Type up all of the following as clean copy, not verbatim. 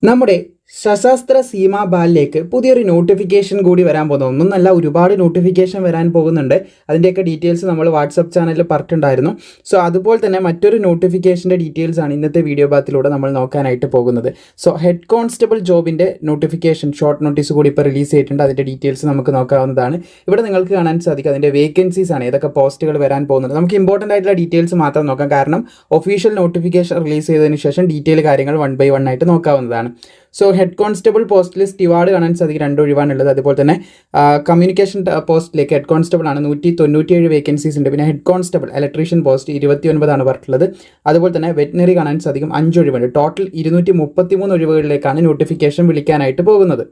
നമ്മുടെ സശസ്ത്ര സീമാ ബാലിലേക്ക് പുതിയൊരു നോട്ടിഫിക്കേഷൻ കൂടി വരാൻ പോകുന്നു. ഒന്നല്ല, ഒരുപാട് നോട്ടിഫിക്കേഷൻ വരാൻ പോകുന്നുണ്ട്. അതിൻ്റെയൊക്കെ ഡീറ്റെയിൽസ് നമ്മൾ വാട്സപ്പ് ചാനലിൽ പറഞ്ഞിട്ടുണ്ടായിരുന്നു. സോ അതുപോലെ തന്നെ മറ്റൊരു നോട്ടിഫിക്കേഷൻ്റെ ഡീറ്റെയിൽസ് ആണ് ഇന്നത്തെ വീഡിയോ ഭാഗത്തിലൂടെ നമ്മൾ നോക്കാനായിട്ട് പോകുന്നത്. സോ ഹെഡ് കോൺസ്റ്റബിൾ ജോബിൻ്റെ നോട്ടിഫിക്കേഷൻ ഷോർട്ട് നോട്ടീസ് കൂടി ഇപ്പോൾ റിലീസ് ചെയ്തിട്ടുണ്ട്. അതിൻ്റെ ഡീറ്റെയിൽസ് നമുക്ക് നോക്കാവുന്നതാണ്. ഇവിടെ നിങ്ങൾക്ക് കാണാൻ സാധിക്കും അതിൻ്റെ വേക്കൻസീസ് ആണ്, ഏതൊക്കെ പോസ്റ്റുകൾ വരാൻ പോകുന്നത്. നമുക്ക് ഇമ്പോർട്ടൻ്റ് ആയിട്ടുള്ള ഡീറ്റെയിൽസ് മാത്രം നോക്കാം, കാരണം ഒഫീഷ്യൽ നോട്ടിഫിക്കേഷൻ റിലീസ് ചെയ്തതിന് ശേഷം ഡീറ്റെയിൽ കാര്യങ്ങൾ 1 by 1 ആയിട്ട് നോക്കാവുന്നതാണ്. സോ ഹെഡ് കോൺസ്റ്റബിൾ പോസ്റ്റിൽ സ്റ്റിവാർഡ് കാണാൻ സാധിക്കും, 2 ഒഴിവാണുള്ളത്. അതുപോലെ തന്നെ കമ്മ്യൂണിക്കേഷൻ പോസ്റ്റിലേക്ക് ഹെഡ് കോൺസ്റ്റബിൾ ആണ് 197 വേക്കൻസീസ് ഉണ്ട്. പിന്നെ ഹെഡ് കോൺസ്റ്റബിൾ ഇലക്ട്രീഷ്യൻ പോസ്റ്റ് 29 ആണ് പറഞ്ഞിട്ടുള്ളത്. അതുപോലെ തന്നെ വെറ്റിനറി കാണാൻ സാധിക്കും 5 ഒഴിവുണ്ട്. ടോട്ടൽ 233 ഒഴിവുകളിലേക്കാണ് നോട്ടിഫിക്കേഷൻ വിളിക്കാനായിട്ട് പോകുന്നത്.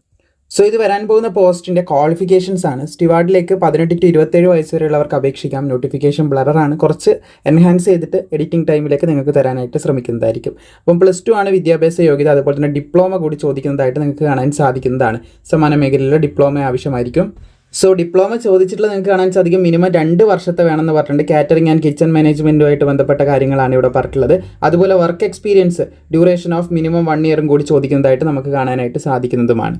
സോ ഇത് വരാൻ പോകുന്ന പോസ്റ്റിൻ്റെ ക്വാളിഫിക്കേഷൻസ് ആണ്. സ്റ്റിവാർഡിലേക്ക് 18 to 27 വയസ്സ് വരെയുള്ളവർക്ക് അപേക്ഷിക്കാം. നോട്ടിഫിക്കേഷൻ ബ്ലറാണ്, കുറച്ച് എൻഹാൻസ് ചെയ്തിട്ട് എഡിറ്റിംഗ് ടൈമിലേക്ക് നിങ്ങൾക്ക് തരാനായിട്ട് ശ്രമിക്കുന്നതായിരിക്കും. അപ്പം +2 ആണ് വിദ്യാഭ്യാസ യോഗ്യത. അതുപോലെ തന്നെ ഡിപ്ലോമ കൂടി ചോദിക്കുന്നതായിട്ട് നിങ്ങൾക്ക് കാണാൻ സാധിക്കുന്നതാണ്. സമാന മേഖലയിലുള്ള ഡിപ്ലോമ ആവശ്യമായിരിക്കും. സോ ഡിപ്ലോമ ചോദിച്ചിട്ടുള്ള നിങ്ങൾക്ക് കാണാൻ സാധിക്കും മിനിമം 2 വർഷത്തെ വേണമെന്ന് പറഞ്ഞിട്ടുണ്ട്. കാറ്ററിംഗ് ആൻഡ് കിച്ചൺ മാനേജ്മെൻറ്റുമായിട്ട് ബന്ധപ്പെട്ട കാര്യങ്ങളാണ് ഇവിടെ പറഞ്ഞിട്ടുള്ളത്. അതുപോലെ work experience duration of minimum 1 ഇയറും കൂടി ചോദിക്കുന്നതായിട്ട് നമുക്ക് കാണാനായിട്ട് സാധിക്കുന്നതുമാണ്.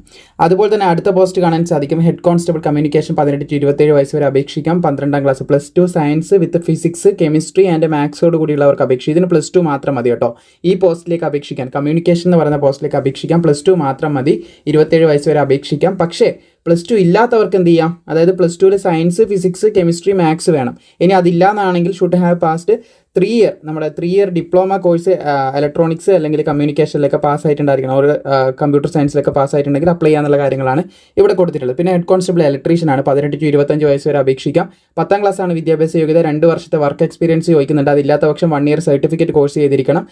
അതുപോലെ തന്നെ അടുത്ത പോസ്റ്റ് കാണാൻ സാധിക്കും ഹെഡ് കോൺസ്റ്റബിൾ കമ്മ്യൂണിക്കേഷൻ 18 to 27 വയസ്സ് വരെ അപേക്ഷിക്കാം. 12ാം class +2 science with physics chemistry and മാത്സോട് കൂടിയുള്ളവർക്ക് അപേക്ഷിക്കും. ഇതിന് +2 മാത്രം മതി കേട്ടോ. ഈ പോസ്റ്റിലേക്ക് അപേക്ഷിക്കാൻ, കമ്മ്യൂണിക്കേഷൻ എന്ന് പറയുന്ന പോസ്റ്റിലേക്ക് അപേക്ഷിക്കാം +2 മാത്രം മതി. 27 വയസ്സ് വരെ അപേക്ഷിക്കാം. പക്ഷേ +2 ഇല്ലാത്തവർക്ക് എന്ത് ചെയ്യാം, അതായത് +2 സയൻസ് ഫിസിക്സ് കെമിസ്ട്രി മാത്സ് വേണം. ഇനി അതില്ല എന്നാണെങ്കിൽ ഷുഡ് ഹാവ് പാസ്ഡ് 3 ഇയർ നമ്മുടെ 3 ഇയർ ഡിപ്ലോമ കോഴ്സ് ഇലക്ട്രോണിക്സ് അല്ലെങ്കിൽ കമ്മ്യൂണിക്കേഷനിലൊക്കെ പാസ്സായിട്ടുണ്ടായിരിക്കണം. ഒരു കമ്പ്യൂട്ടർ സയൻസിലൊക്കെ പാസ്സായിട്ടുണ്ടെങ്കിൽ അപ്ലൈ ചെയ്യാനുള്ള കാര്യങ്ങളാണ് ഇവിടെ കൊടുത്തിട്ടുള്ളത്. പിന്നെ ഹെഡ് കോൺസ്റ്റബിൾ ഇലക്ട്രീഷ്യൻ ആണ് 18 to 25 വയസ്സ് വരെ അപേക്ഷിക്കാം. 10ാം ക്ലാസ് ആണ് വിദ്യാഭ്യാസ യോഗ്യത. 2 വർഷത്തെ വർക്ക് എക്സ്പീരിയൻസ് ചോദിക്കുന്നുണ്ട്. അതില്ലാത്ത പക്ഷം 1 ഇയർ സർട്ടിഫിക്കറ്റ് കോഴ്സ് ചെയ്തിരിക്കണം.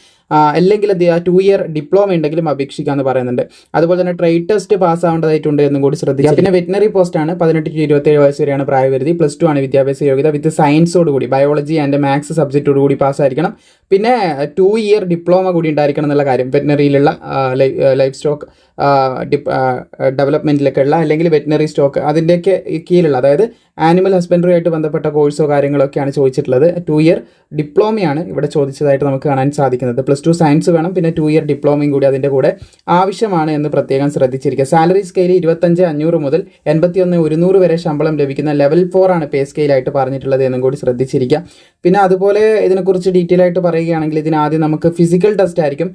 അല്ലെങ്കിൽ 2 ഇയർ ഡിപ്ലോമ ഉണ്ടെങ്കിലും അപേക്ഷിക്കാമെന്ന് പറയുന്നുണ്ട്. അതുപോലെ തന്നെ ട്രേഡ് ടെസ്റ്റ് പാസ് ആവേണ്ടതായിട്ടുണ്ട് എന്നും കൂടി ശ്രദ്ധിക്കുക. പിന്നെ വെറ്റിനറി പോസ്റ്റ് ആണ് 18 to 27 വയസ്സ് വരെയാണ് പ്രായപരിധി. +2 ആണ് വിദ്യാഭ്യാസ യോഗ്യത വിത്ത് സയൻസോടുകൂടി ബയോളജി ആൻഡ് മാത്സ് സബ്ജക്റ്റോടുകൂടി പാസ്സായിരിക്കണം. പിന്നെ 2 ഇയർ ഡിപ്ലോമ കൂടി ഉണ്ടായിരിക്കണം എന്നുള്ള കാര്യം. വെറ്റിനറിയിലുള്ള ലൈഫ് സ്റ്റോക്ക് ഡെവലപ്മെൻറ്റിലൊക്കെ ഉള്ള അല്ലെങ്കിൽ വെറ്റിനറി സ്റ്റോക്ക് അതിൻ്റെയൊക്കെ കീഴിലുള്ള, അതായത് ആനിമൽ ഹസ്ബൻഡറി ആയിട്ട് ബന്ധപ്പെട്ട കോഴ്സോ കാര്യങ്ങളൊക്കെയാണ് ചോദിച്ചിട്ടുള്ളത്. 2 ഇയർ ഡിപ്ലോമയാണ് ഇവിടെ ചോദിച്ചതായിട്ട് നമുക്ക് കാണാൻ സാധിക്കുന്നത്. +2 സയൻസ് വേണം, പിന്നെ 2 ഇയർ ഡിപ്ലോമയും കൂടി അതിൻ്റെ കൂടെ ആവശ്യമാണ് എന്ന് പ്രത്യേകം ശ്രദ്ധിച്ചിരിക്കുക. സാലറി സ്കെയിൽ 25,500 മുതൽ 81,100 വരെ ശമ്പളം ലഭിക്കുന്ന ലെവൽ 4 ആണ് പേ സ്കെയിലായിട്ട് പറഞ്ഞിട്ടുള്ളത് എന്നും കൂടി ശ്രദ്ധിച്ചിരിക്കുക. പിന്നെ അതുപോലെ ഇതിനെക്കുറിച്ച് ഡീറ്റെയിൽ ആയിട്ട് പറയുകയാണെങ്കിൽ ഇതിനാദ്യം നമുക്ക് ഫിസിക്കൽ ടെസ്റ്റ് ആയിരിക്കും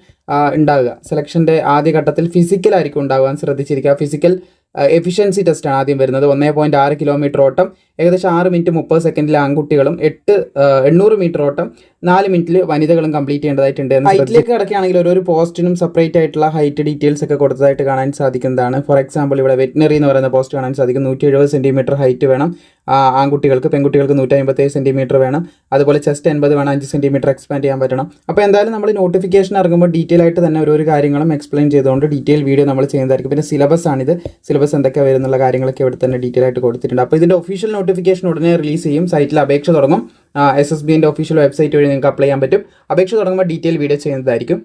ഉണ്ടാവുക. സെലക്ഷൻ്റെ ആദ്യഘട്ടത്തിൽ ഫിസിക്കലായിരിക്കും ഉണ്ടാകാൻ ശ്രദ്ധിച്ചിരിക്കുക. ഫിസിക്കൽ എഫിഷ്യൻസി ടെസ്റ്റാണ് ആദ്യം വരുന്നത്. 1.6 കിലോമീറ്റർ ഓട്ടം ഏകദേശം 6 മിനിറ്റ് 30 സെക്കൻഡിൽ ആൺകുട്ടികളും 800 മീറ്റർ ഓട്ടം 4 മിനിറ്റിൽ വനിതകളും കംപ്ലീറ്റ് ചെയ്യേണ്ടതായിട്ടുണ്ട്. ഹൈറ്റിലേക്ക് കിടക്കുകയാണെങ്കിൽ ഓരോ പോസ്റ്റിനും സെപ്പറേറ്റ് ആയിട്ടുള്ള ഹൈറ്റ് ഡീറ്റെയിൽസ് ഒക്കെ കൊടുത്തതായിട്ട് കാണാൻ സാധിക്കുന്നതാണ്. ഫോർ എക്സാമ്പിൾ ഇവിടെ വെറ്റിനറി എന്ന് പറയുന്ന പോസ്റ്റ് കാണാൻ സാധിക്കും. 170 സെൻറ്റിമീറ്റർ ഹൈറ്റ് വേണം ആൺകുട്ടികൾക്ക്. പെൺകുട്ടികൾക്ക് 157 സെൻറ്റിമീറ്റർ വേണം. അതുപോലെ ചെസ്റ്റ് 80 വേണം. 5 സെൻറ്റിമീറ്റർ എക്സ്പാൻഡ് ചെയ്യാൻ പറ്റണം. അപ്പോൾ എന്തായാലും നമ്മൾ നോട്ടിഫിക്കേഷൻ ഇറങ്ങുമ്പോൾ ഡീറ്റെയിൽ ആയിട്ട് തന്നെ ഓരോ കാര്യങ്ങളും എക്സ്പ്ലെയിൻ ചെയ്തുകൊണ്ട് ഡീറ്റെയിൽ വീഡിയോ നമ്മൾ ചെയ്യുന്നതായിരിക്കും. പിന്നെ സിലബസ് ആണിത്. സിലബസ് എന്തൊക്കെ വരുന്നുള്ള കാര്യങ്ങളൊക്കെ ഇവിടെ തന്നെ ഡീറ്റെയിൽ ആയിട്ട് കൊടുത്തിട്ടുണ്ട്. അപ്പോൾ ഇതിൻ്റെ ഒഫീഷ്യൽ നോട്ടിഫിക്കേഷൻ ഉടനെ റിലീസ് ചെയ്യും. സൈറ്റിൽ അപേക്ഷ തുടങ്ങും. SSBൻ്റെ ഒഫീഷ്യൽ വെബ്സൈറ്റ് വഴി നിങ്ങൾക്ക് അപ്ലൈ ചെയ്യാൻ പറ്റും. അപേക്ഷ തുടങ്ങുമ്പോൾ ഡീറ്റെയിൽ വീഡിയോ ചെയ്യുന്നതായിരിക്കും.